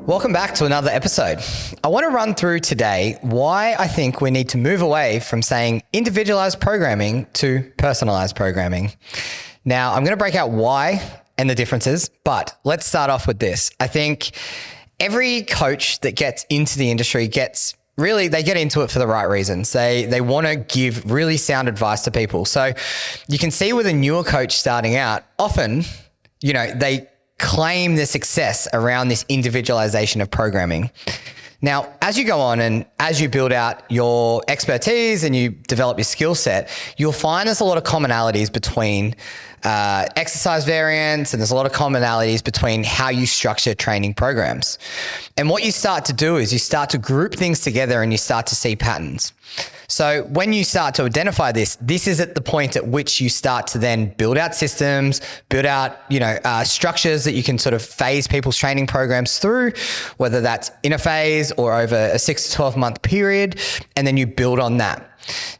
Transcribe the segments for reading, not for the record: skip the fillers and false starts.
Welcome back to another episode. I want to run through today why I think we need to move away from saying individualized programming to personalized programming. Now, I'm going to break out why and the differences, but let's start off with this. I think every coach that gets into the industry they get into it for the right reasons. They want to give really sound advice to people. So you can see with a newer coach starting out, often, they claim the success around this individualization of programming. Now, as you go on and as you build out your expertise and you develop your skill set, you'll find there's a lot of commonalities between exercise variants, and there's a lot of commonalities between how you structure training programs. And what you start to do is you start to group things together and you start to see patterns. So when you start to identify this is at the point at which you start to then build out systems, build out, structures that you can sort of phase people's training programs through, whether that's in a phase or over a 6 to 12 month period, and then you build on that.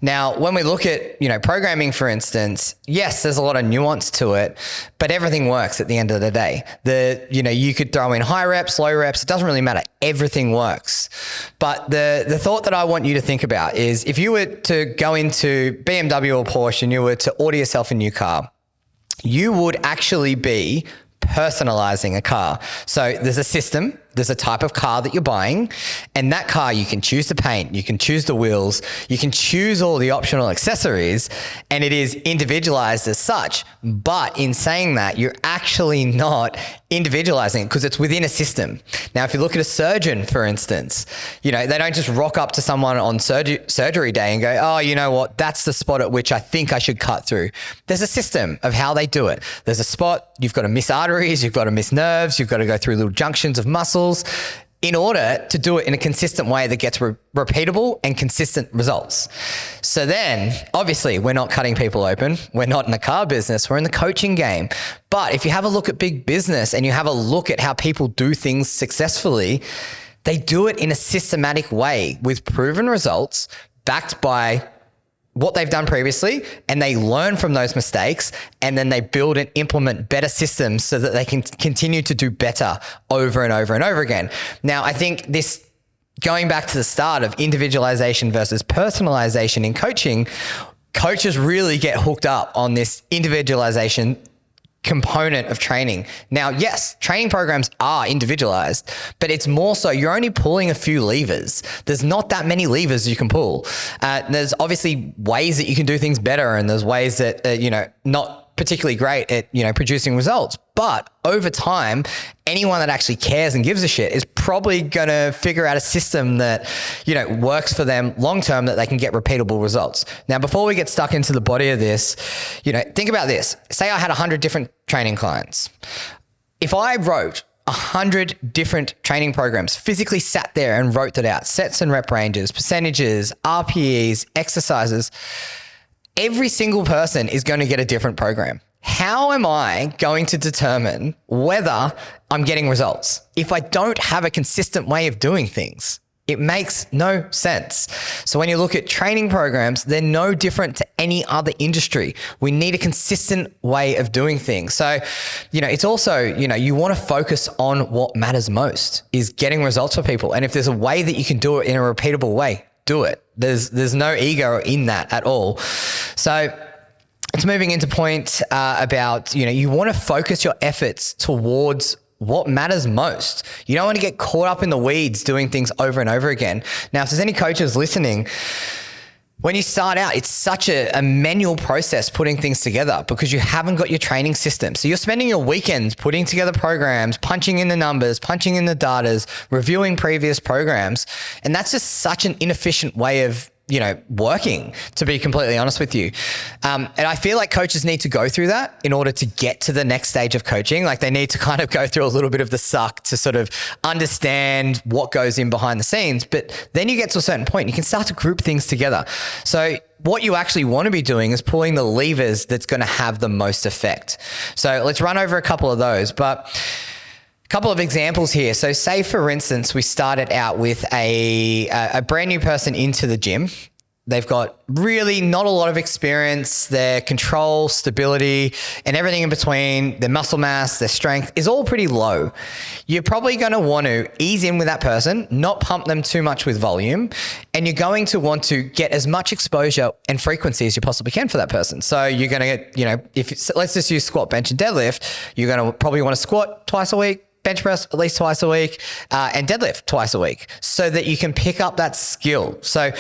Now, when we look at, programming, for instance, yes, there's a lot of nuance to it, but everything works at the end of the day. You could throw in high reps, low reps, it doesn't really matter. Everything works. But the thought that I want you to think about is if you were to go into BMW or Porsche and you were to order yourself a new car, you would actually be personalizing a car. So there's a system, there's a type of car that you're buying, and that car, you can choose the paint, you can choose the wheels, you can choose all the optional accessories, and it is individualized as such. But in saying that, you're actually not individualizing it because it's within a system. Now, if you look at a surgeon, for instance, they don't just rock up to someone on surgery day and go, oh, you know what, that's the spot at which I think I should cut through. There's a system of how they do it. There's a spot, you've got to miss arteries, you've got to miss nerves, you've got to go through little junctions of muscles in order to do it in a consistent way that gets repeatable and consistent results. So then, obviously, we're not cutting people open. We're not in the car business. We're in the coaching game. But if you have a look at big business and you have a look at how people do things successfully, they do it in a systematic way with proven results backed by what they've done previously, and they learn from those mistakes, and then they build and implement better systems so that they can continue to do better over and over and over again. Now, I think this, going back to the start of individualization versus personalization in coaching, coaches really get hooked up on this individualization component of training. Now, yes, training programs are individualized, but it's more so you're only pulling a few levers. There's not that many levers you can pull. There's obviously ways that you can do things better, and there's ways that, not particularly great at, producing results. But over time, anyone that actually cares and gives a shit is probably going to figure out a system that, works for them long-term, that they can get repeatable results. Now, before we get stuck into the body of this, think about this. Say I had 100 different training clients. If I wrote 100 different training programs, physically sat there and wrote that out, sets and rep ranges, percentages, RPEs, exercises, every single person is going to get a different program. How am I going to determine whether I'm getting results if I don't have a consistent way of doing things? It makes no sense. So when you look at training programs, they're no different to any other industry. We need a consistent way of doing things. So, it's also, you want to focus on what matters most, is getting results for people. And if there's a way that you can do it in a repeatable way, do it. There's no ego in that at all. So it's moving into point about, you want to focus your efforts towards what matters most. You don't want to get caught up in the weeds doing things over and over again. Now, if there's any coaches listening, when you start out, it's such a manual process putting things together because you haven't got your training system. So you're spending your weekends putting together programs, punching in the numbers, punching in the datas, reviewing previous programs. And that's just such an inefficient way of working, to be completely honest with you. And I feel like coaches need to go through that in order to get to the next stage of coaching. Like they need to kind of go through a little bit of the suck to sort of understand what goes in behind the scenes. But then you get to a certain point, you can start to group things together. So what you actually want to be doing is pulling the levers that's going to have the most effect. So let's run over a couple of those. But a couple of examples here. So say, for instance, we started out with a brand new person into the gym. They've got really not a lot of experience. Their control, stability, and everything in between, their muscle mass, their strength is all pretty low. You're probably going to want to ease in with that person, not pump them too much with volume, and you're going to want to get as much exposure and frequency as you possibly can for that person. So you're going to get, if it's, let's just use squat, bench, and deadlift, you're going to probably want to squat twice a week, bench press at least twice a week, and deadlift twice a week so that you can pick up that skill. So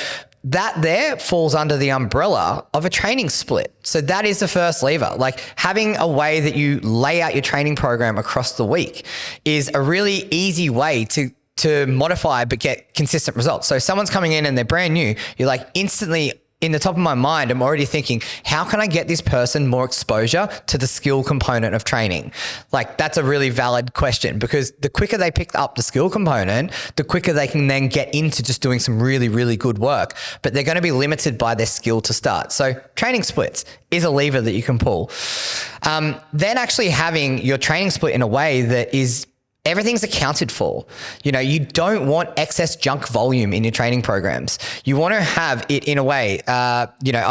that there falls under the umbrella of a training split. So that is the first lever. Like having a way that you lay out your training program across the week is a really easy way to modify but get consistent results. So if someone's coming in and they're brand new, you're like instantly in the top of my mind, I'm already thinking, how can I get this person more exposure to the skill component of training? Like that's a really valid question, because the quicker they pick up the skill component, the quicker they can then get into just doing some really, really good work, but they're going to be limited by their skill to start. So training splits is a lever that you can pull. Then actually having your training split in a way that is everything's accounted for. You don't want excess junk volume in your training programs. You want to have it in a way, I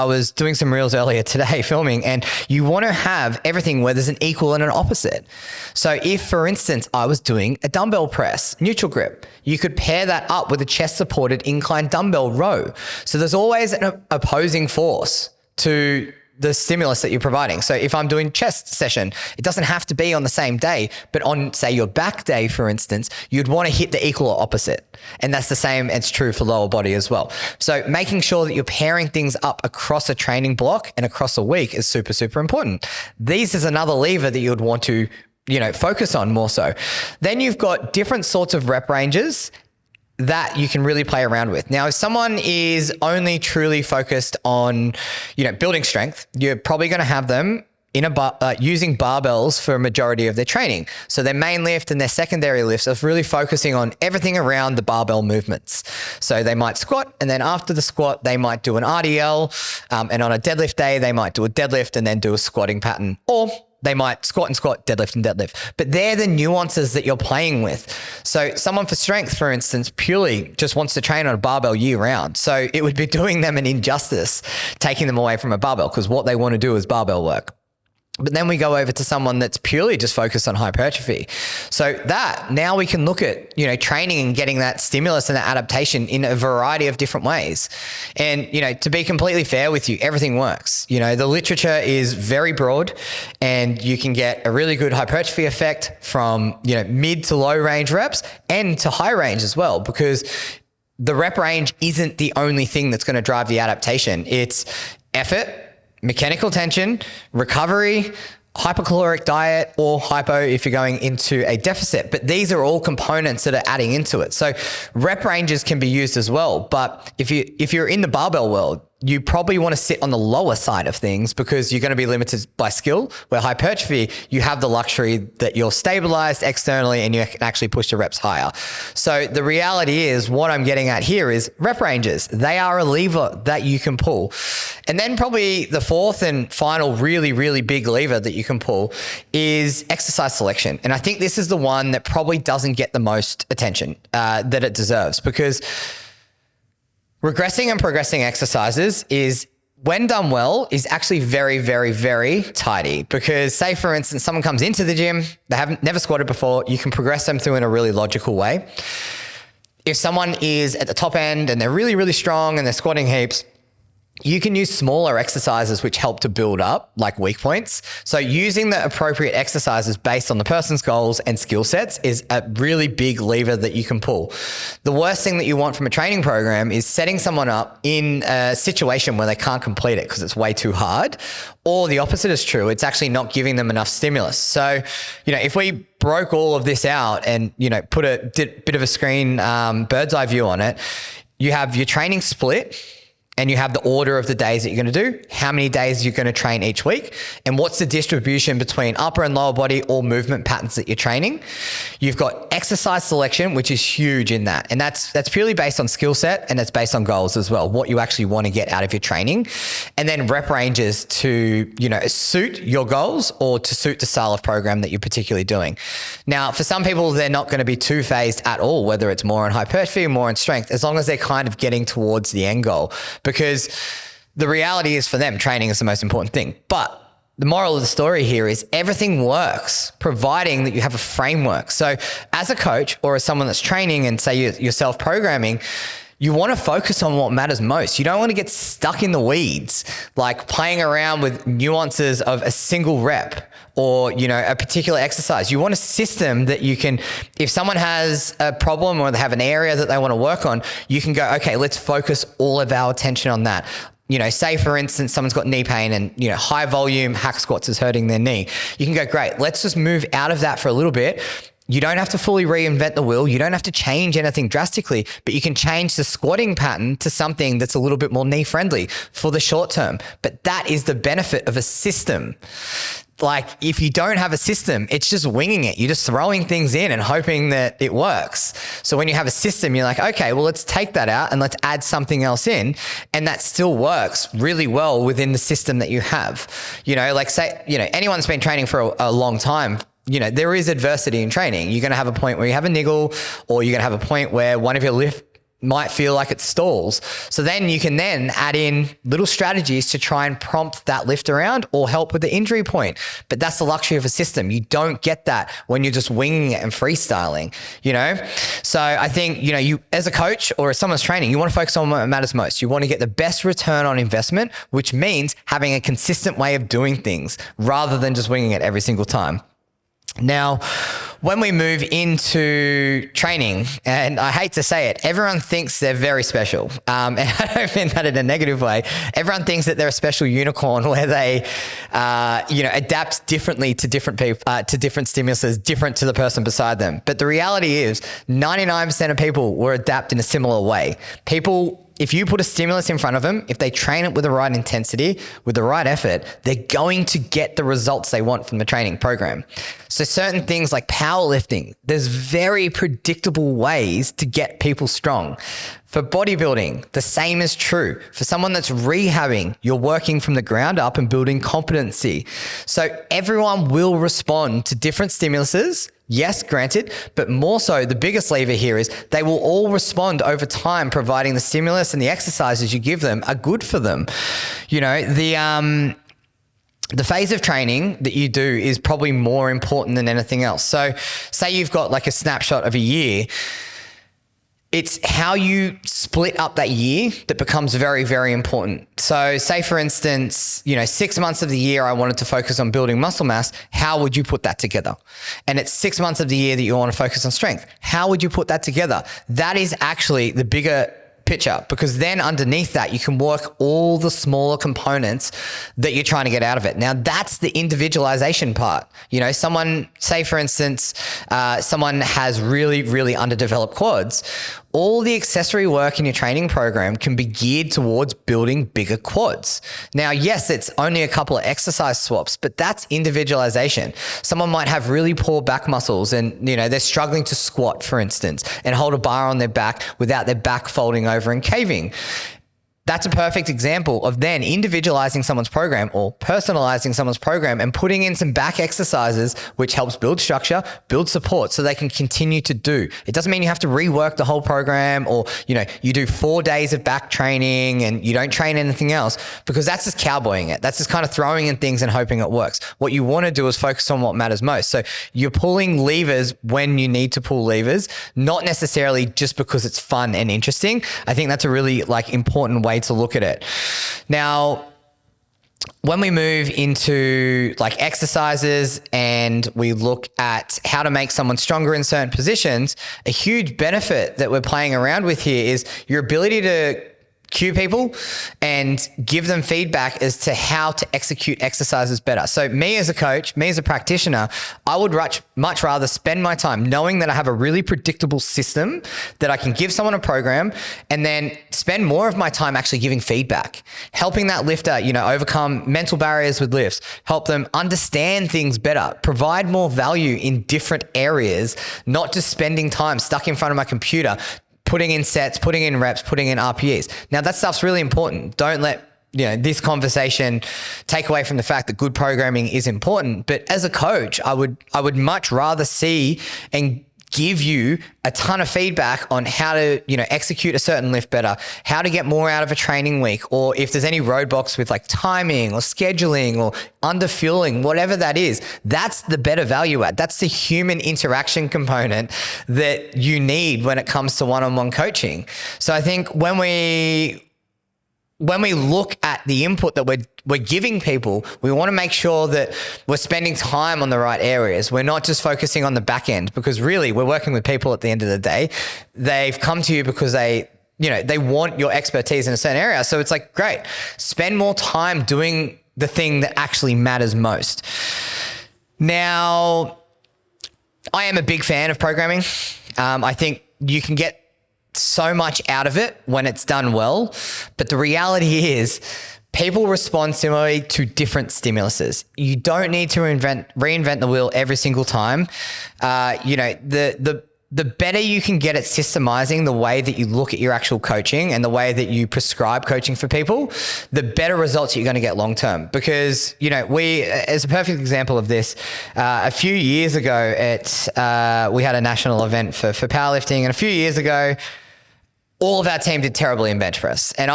was doing some reels earlier today filming, and you want to have everything where there's an equal and an opposite. So if, for instance, I was doing a dumbbell press, neutral grip, you could pair that up with a chest supported incline dumbbell row. So there's always an opposing force to the stimulus that you're providing. So if I'm doing chest session, it doesn't have to be on the same day, but on say your back day, for instance, you'd want to hit the equal or opposite. And that's the same. It's true for lower body as well. So making sure that you're pairing things up across a training block and across a week is super, super important. These is another lever that you would want to, focus on more so. Then you've got different sorts of rep ranges that you can really play around with. Now, if someone is only truly focused on, building strength, you're probably going to have them in using barbells for a majority of their training. So their main lift and their secondary lifts are really focusing on everything around the barbell movements. So they might squat, and then after the squat, they might do an RDL, and on a deadlift day, they might do a deadlift and then do a squatting pattern, or they might squat and squat, deadlift and deadlift, but they're the nuances that you're playing with. So someone for strength, for instance, purely just wants to train on a barbell year round. So it would be doing them an injustice, taking them away from a barbell, because what they want to do is barbell work. But then we go over to someone that's purely just focused on hypertrophy. So that now we can look at, training and getting that stimulus and that adaptation in a variety of different ways. And, to be completely fair with you, everything works. The literature is very broad, and you can get a really good hypertrophy effect from, mid to low range reps and to high range as well, because the rep range isn't the only thing that's going to drive the adaptation. It's effort, mechanical tension, recovery, hypocaloric diet, or hypo if you're going into a deficit. But these are all components that are adding into it. So rep ranges can be used as well. But if you're in the barbell world, you probably want to sit on the lower side of things, because you're going to be limited by skill, where hypertrophy, you have the luxury that you're stabilized externally and you can actually push the reps higher. So the reality is, what I'm getting at here is rep ranges. They are a lever that you can pull. And then probably the fourth and final really, really big lever that you can pull is exercise selection. And I think this is the one that probably doesn't get the most attention that it deserves, because regressing and progressing exercises is, when done well, is actually very, very, very tidy. Because say, for instance, someone comes into the gym, they haven't never squatted before, you can progress them through in a really logical way. If someone is at the top end and they're really, really strong and they're squatting heaps, you can use smaller exercises which help to build up, like weak points. So using the appropriate exercises based on the person's goals and skill sets is a really big lever that you can pull. The worst thing that you want from a training program is setting someone up in a situation where they can't complete it because it's way too hard, or the opposite is true. It's actually not giving them enough stimulus. So, if we broke all of this out and, put a bit of a screen bird's eye view on it, you have your training split, and you have the order of the days that you're going to do, how many days you're going to train each week, and what's the distribution between upper and lower body or movement patterns that you're training. You've got exercise selection, which is huge in that. And that's purely based on skill set, and it's based on goals as well, what you actually want to get out of your training. And then rep ranges to, suit your goals or to suit the style of program that you're particularly doing. Now, for some people, they're not going to be too phased at all, whether it's more on hypertrophy or more on strength, as long as they're kind of getting towards the end goal. because the reality is for them, training is the most important thing. But the moral of the story here is everything works, providing that you have a framework. So as a coach or as someone that's training and say you're self-programming, you want to focus on what matters most. You don't want to get stuck in the weeds, like playing around with nuances of a single rep or, a particular exercise. You want a system that you can, if someone has a problem or they have an area that they want to work on, you can go, okay, let's focus all of our attention on that. Say for instance, someone's got knee pain and, high volume hack squats is hurting their knee. You can go, great, let's just move out of that for a little bit. You don't have to fully reinvent the wheel. You don't have to change anything drastically, but you can change the squatting pattern to something that's a little bit more knee friendly for the short term. But that is the benefit of a system. Like if you don't have a system, it's just winging it. You're just throwing things in and hoping that it works. So when you have a system, you're like, okay, well, let's take that out and let's add something else in. And that still works really well within the system that you have. Like say, anyone's been training for a long time. There is adversity in training. You're going to have a point where you have a niggle, or you're going to have a point where one of your lift might feel like it stalls. So then you can then add in little strategies to try and prompt that lift around or help with the injury point. But that's the luxury of a system. You don't get that when you're just winging it and freestyling, So I think, you as a coach or as someone's training, you want to focus on what matters most. You want to get the best return on investment, which means having a consistent way of doing things rather than just winging it every single time. Now, when we move into training, and I hate to say it, everyone thinks they're very special. And I don't mean that in a negative way. Everyone thinks that they're a special unicorn where they, adapt differently to different people, to different stimuluses, different to the person beside them. But the reality is 99% of people will adapt in a similar way. If you put a stimulus in front of them, if they train it with the right intensity, with the right effort, they're going to get the results they want from the training program. So certain things like powerlifting, there's very predictable ways to get people strong. For bodybuilding, the same is true. For someone that's rehabbing, you're working from the ground up and building competency. So everyone will respond to different stimuluses. Yes, granted, but more so, the biggest lever here is they will all respond over time, providing the stimulus and the exercises you give them are good for them. The phase of training that you do is probably more important than anything else. So say you've got like a snapshot of a year. It's how you split up that year that becomes very, very important. So say for instance, 6 months of the year, I wanted to focus on building muscle mass. How would you put that together? And it's 6 months of the year that you want to focus on strength. How would you put that together? That is actually the bigger picture, because then underneath that you can work all the smaller components that you're trying to get out of it. Now that's the individualization part. Someone, say for instance, someone has really, really underdeveloped quads. All the accessory work in your training program can be geared towards building bigger quads. Now, yes, it's only a couple of exercise swaps, but that's individualization. Someone might have really poor back muscles and, they're struggling to squat, for instance, and hold a bar on their back without their back folding over and caving. That's a perfect example of then individualizing someone's program or personalizing someone's program and putting in some back exercises, which helps build structure, build support so they can continue to do. It doesn't mean you have to rework the whole program or, you do 4 days of back training and you don't train anything else, because that's just cowboying it. That's just kind of throwing in things and hoping it works. What you want to do is focus on what matters most. So you're pulling levers when you need to pull levers, not necessarily just because it's fun and interesting. I think that's a really important way to look at it. Now, when we move into exercises and we look at how to make someone stronger in certain positions, a huge benefit that we're playing around with here is your ability to cue people and give them feedback as to how to execute exercises better. So me as a coach, me as a practitioner, I would much rather spend my time knowing that I have a really predictable system that I can give someone a program, and then spend more of my time actually giving feedback, helping that lifter, overcome mental barriers with lifts, help them understand things better, provide more value in different areas, not just spending time stuck in front of my computer putting in sets, putting in reps, putting in RPEs. Now that stuff's really important. Don't let this conversation take away from the fact that good programming is important. But as a coach, I would much rather see and give you a ton of feedback on how to, execute a certain lift better, how to get more out of a training week, or if there's any roadblocks with like timing or scheduling or underfueling, whatever that is, that's the better value add. That's the human interaction component that you need when it comes to one-on-one coaching. So I think when we look at the input that we're giving people, we want to make sure that we're spending time on the right areas. We're not just focusing on the back end, because really we're working with people at the end of the day. They've come to you because they want your expertise in a certain area. So it's like, great, spend more time doing the thing that actually matters most. Now, I am a big fan of programming. I think you can get so much out of it when it's done well. But the reality is people respond similarly to different stimuluses. You don't need to reinvent the wheel every single time. The better you can get at systemizing the way that you look at your actual coaching and the way that you prescribe coaching for people, the better results you're going to get long-term. Because, as a perfect example of this, a few years ago we had a national event for powerlifting, and a few years ago, all of our team did terribly in bench press. And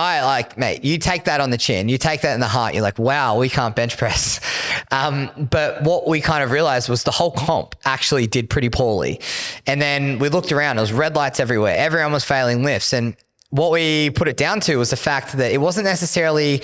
mate, you take that on the chin, you take that in the heart, you're like, wow, we can't bench press. But what we kind of realized was the whole comp actually did pretty poorly. And then we looked around, there was red lights everywhere. Everyone was failing lifts. And what we put it down to was the fact that it wasn't necessarily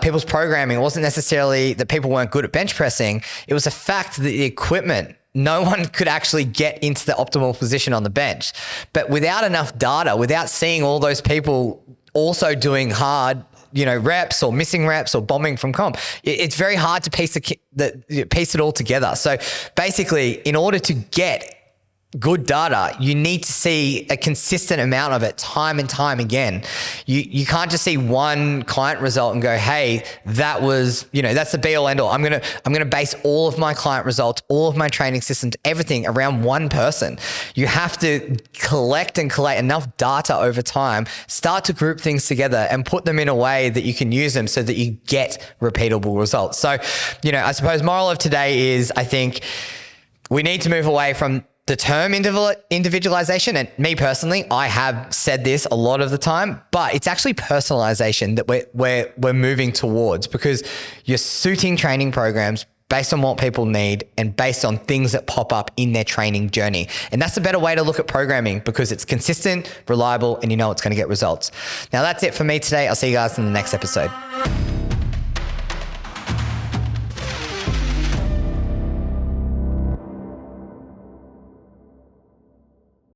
people's programming. It wasn't necessarily that people weren't good at bench pressing. It was the fact that the equipment, no one could actually get into the optimal position on the bench. But without enough data, without seeing all those people also doing hard, reps or missing reps or bombing from comp, it's very hard to piece it all together. So basically, in order to get good data, you need to see a consistent amount of it time and time again. You can't just see one client result and go, hey, that was, that's the be all end all. I'm going to base all of my client results, all of my training systems, everything around one person. You have to collect enough data over time, start to group things together and put them in a way that you can use them so that you get repeatable results. So, I suppose moral of today is, I think we need to move away from the term individualization. And me personally, I have said this a lot of the time, but it's actually personalization that we're moving towards, because you're suiting training programs based on what people need and based on things that pop up in their training journey. And that's a better way to look at programming, because it's consistent, reliable, and it's going to get results. Now that's it for me today. I'll see you guys in the next episode.